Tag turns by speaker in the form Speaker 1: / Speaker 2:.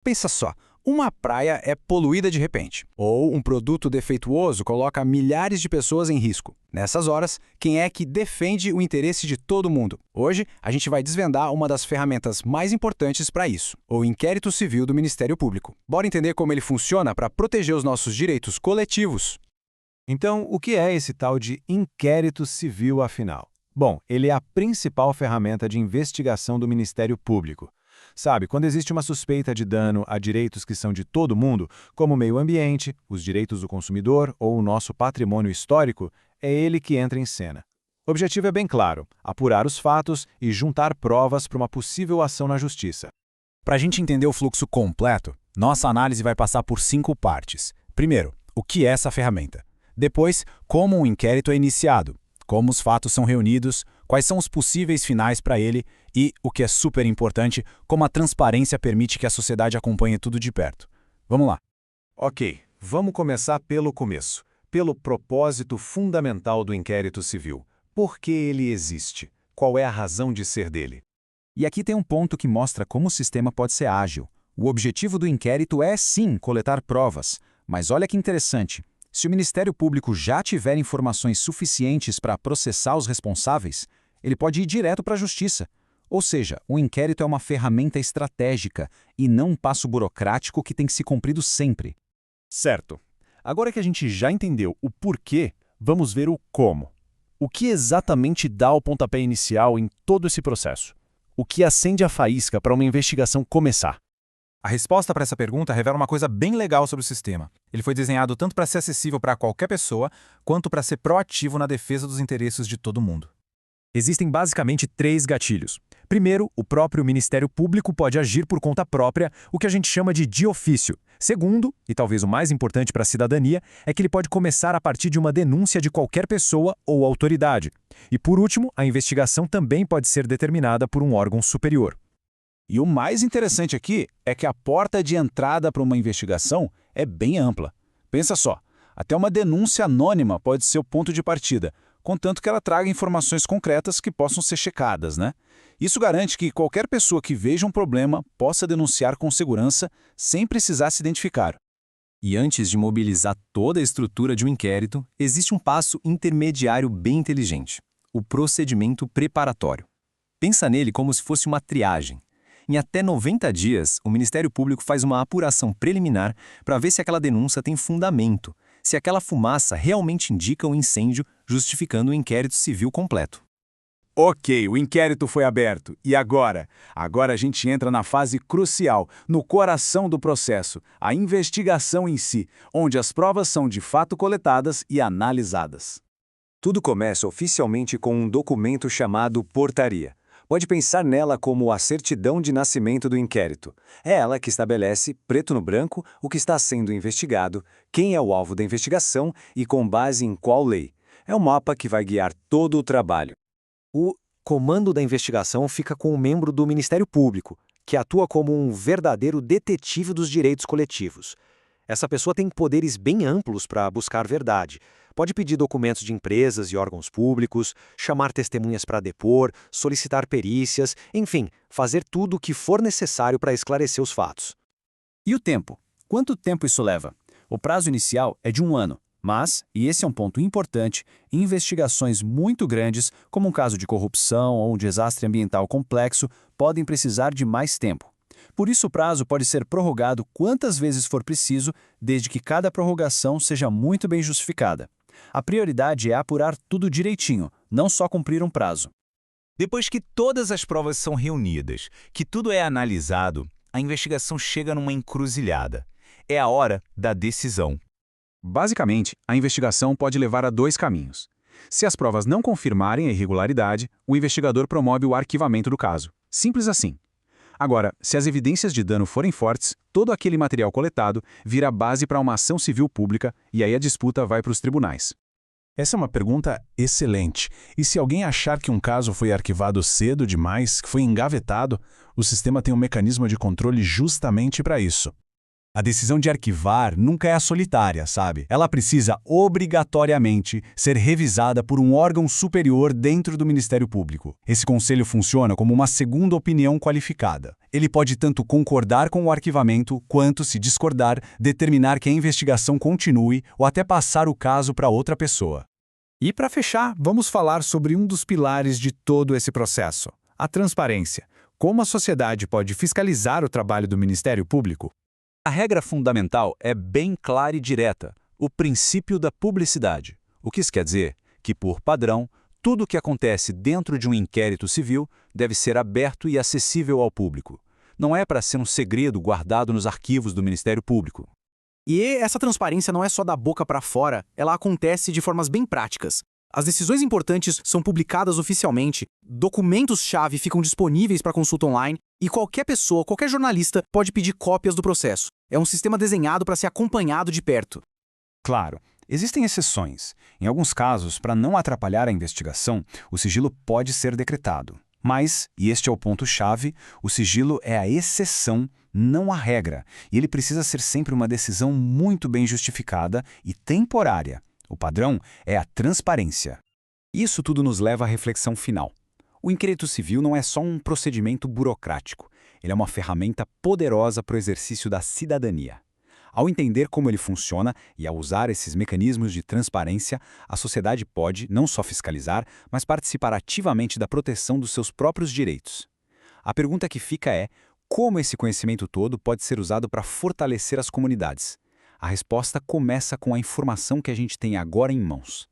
Speaker 1: Pensa só, uma praia é poluída de repente, ou um produto defeituoso coloca milhares de pessoas em risco. Nessas horas, quem é que defende o interesse de todo mundo? Hoje, a gente vai desvendar uma das ferramentas mais importantes para isso, o inquérito civil do Ministério Público. Bora entender como ele funciona para proteger os nossos direitos coletivos?
Speaker 2: Então, o que é esse tal de inquérito civil, afinal? Bom, ele é a principal ferramenta de investigação do Ministério Público. Sabe, quando existe uma suspeita de dano a direitos que são de todo mundo, como o meio ambiente, os direitos do consumidor ou o nosso patrimônio histórico, é ele que entra em cena. O objetivo é bem claro: apurar os fatos e juntar provas para uma possível ação na justiça.
Speaker 3: Para a gente entender o fluxo completo, nossa análise vai passar por 5 partes. Primeiro, o que é essa ferramenta? Depois, como um inquérito é iniciado, como os fatos são reunidos, quais são os possíveis finais para ele e, o que é super importante, como a transparência permite que a sociedade acompanhe tudo de perto. Vamos lá.
Speaker 2: Ok, vamos começar pelo começo, pelo propósito fundamental do inquérito civil. Por que ele existe? Qual é a razão de ser dele?
Speaker 3: E aqui tem um ponto que mostra como o sistema pode ser ágil. O objetivo do inquérito é, sim, coletar provas. Mas olha que interessante. Se o Ministério Público já tiver informações suficientes para processar os responsáveis, ele pode ir direto para a Justiça. Ou seja, o inquérito é uma ferramenta estratégica e não um passo burocrático que tem que ser cumprido sempre.
Speaker 2: Certo. Agora que a gente já entendeu o porquê, vamos ver o como. O que exatamente dá o pontapé inicial em todo esse processo? O que acende a faísca para uma investigação começar?
Speaker 4: A resposta para essa pergunta revela uma coisa bem legal sobre o sistema. Ele foi desenhado tanto para ser acessível para qualquer pessoa, quanto para ser proativo na defesa dos interesses de todo mundo.
Speaker 3: Existem basicamente 3 gatilhos. Primeiro, o próprio Ministério Público pode agir por conta própria, o que a gente chama de ofício. Segundo, e talvez o mais importante para a cidadania, é que ele pode começar a partir de uma denúncia de qualquer pessoa ou autoridade. E por último, a investigação também pode ser determinada por um órgão superior.
Speaker 1: E o mais interessante aqui é que a porta de entrada para uma investigação é bem ampla. Pensa só, até uma denúncia anônima pode ser o ponto de partida, contanto que ela traga informações concretas que possam ser checadas, né? Isso garante que qualquer pessoa que veja um problema possa denunciar com segurança sem precisar se identificar.
Speaker 5: E antes de mobilizar toda a estrutura de um inquérito, existe um passo intermediário bem inteligente: o procedimento preparatório. Pensa nele como se fosse uma triagem. Em até 90 dias, o Ministério Público faz uma apuração preliminar para ver se aquela denúncia tem fundamento, se aquela fumaça realmente indica um incêndio, justificando o inquérito civil completo.
Speaker 6: Ok, o inquérito foi aberto. E agora? Agora a gente entra na fase crucial, no coração do processo, a investigação em si, onde as provas são de fato coletadas e analisadas.
Speaker 2: Tudo começa oficialmente com um documento chamado portaria. Pode pensar nela como a certidão de nascimento do inquérito. É ela que estabelece, preto no branco, o que está sendo investigado, quem é o alvo da investigação e com base em qual lei. É um mapa que vai guiar todo o trabalho.
Speaker 7: O comando da investigação fica com um membro do Ministério Público, que atua como um verdadeiro detetive dos direitos coletivos. Essa pessoa tem poderes bem amplos para buscar verdade. Pode pedir documentos de empresas e órgãos públicos, chamar testemunhas para depor, solicitar perícias, enfim, fazer tudo o que for necessário para esclarecer os fatos.
Speaker 3: E o tempo? Quanto tempo isso leva? O prazo inicial é de 1 ano, mas, e esse é um ponto importante, investigações muito grandes, como um caso de corrupção ou um desastre ambiental complexo, podem precisar de mais tempo. Por isso o prazo pode ser prorrogado quantas vezes for preciso, desde que cada prorrogação seja muito bem justificada. A prioridade é apurar tudo direitinho, não só cumprir um prazo.
Speaker 8: Depois que todas as provas são reunidas, que tudo é analisado, a investigação chega numa encruzilhada. É a hora da decisão.
Speaker 6: Basicamente, a investigação pode levar a 2 caminhos. Se as provas não confirmarem a irregularidade, o investigador promove o arquivamento do caso. Simples assim. Agora, se as evidências de dano forem fortes, todo aquele material coletado vira base para uma ação civil pública e aí a disputa vai para os tribunais.
Speaker 9: Essa é uma pergunta excelente. E se alguém achar que um caso foi arquivado cedo demais, que foi engavetado, o sistema tem um mecanismo de controle justamente para isso.
Speaker 2: A decisão de arquivar nunca é solitária, sabe? Ela precisa, obrigatoriamente, ser revisada por um órgão superior dentro do Ministério Público. Esse conselho funciona como uma segunda opinião qualificada. Ele pode tanto concordar com o arquivamento, quanto, se discordar, determinar que a investigação continue ou até passar o caso para outra pessoa.
Speaker 3: E para fechar, vamos falar sobre um dos pilares de todo esse processo: a transparência. Como a sociedade pode fiscalizar o trabalho do Ministério Público?
Speaker 1: A regra fundamental é bem clara e direta, o princípio da publicidade. O que isso quer dizer? Que, por padrão, tudo o que acontece dentro de um inquérito civil deve ser aberto e acessível ao público. Não é para ser um segredo guardado nos arquivos do Ministério Público.
Speaker 10: E essa transparência não é só da boca para fora, ela acontece de formas bem práticas. As decisões importantes são publicadas oficialmente, documentos-chave ficam disponíveis para consulta online e qualquer pessoa, qualquer jornalista pode pedir cópias do processo. É um sistema desenhado para ser acompanhado de perto.
Speaker 3: Claro, existem exceções. Em alguns casos, para não atrapalhar a investigação, o sigilo pode ser decretado. Mas, e este é o ponto-chave, o sigilo é a exceção, não a regra, e ele precisa ser sempre uma decisão muito bem justificada e temporária. O padrão é a transparência. Isso tudo nos leva à reflexão final. O inquérito civil não é só um procedimento burocrático. Ele é uma ferramenta poderosa para o exercício da cidadania. Ao entender como ele funciona e ao usar esses mecanismos de transparência, a sociedade pode não só fiscalizar, mas participar ativamente da proteção dos seus próprios direitos. A pergunta que fica é: como esse conhecimento todo pode ser usado para fortalecer as comunidades? A resposta começa com a informação que a gente tem agora em mãos.